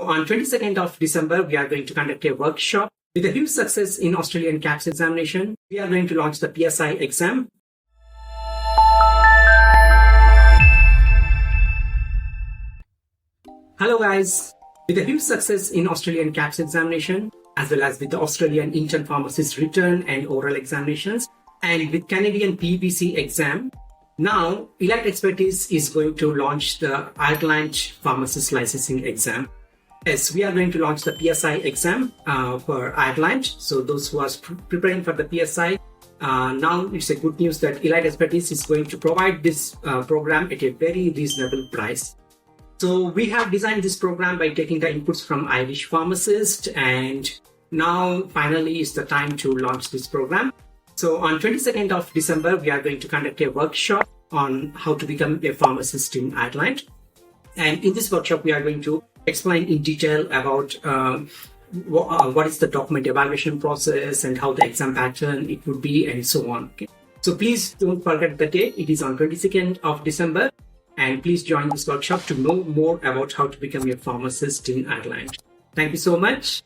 On 22nd of December, we are going to conduct a workshop. With a huge success in Australian CAPS examination, we are going to launch the PSI exam. Hello guys! With a huge success in Australian CAPS examination, as well as with the Australian intern pharmacist written and oral examinations, and with Canadian PSI exam, now Elite Expertise is going to launch the IRELAND Pharmacist licensing exam. Yes, we are going to launch the PSI exam for Ireland. So those who are preparing for the PSI, now it's a good news that Elite Expertise is going to provide this program at a very reasonable price. So we have designed this program by taking the inputs from Irish Pharmacist, and now finally is the time to launch this program. So on 22nd of December, we are going to conduct a workshop on how to become a pharmacist in Ireland. And in this workshop, we are going to explain in detail about what is the document evaluation process and how the exam pattern it would be and so on. Okay? So please don't forget the date. It is on 22nd of December. And please join this workshop to know more about how to become a pharmacist in Ireland. Thank you so much.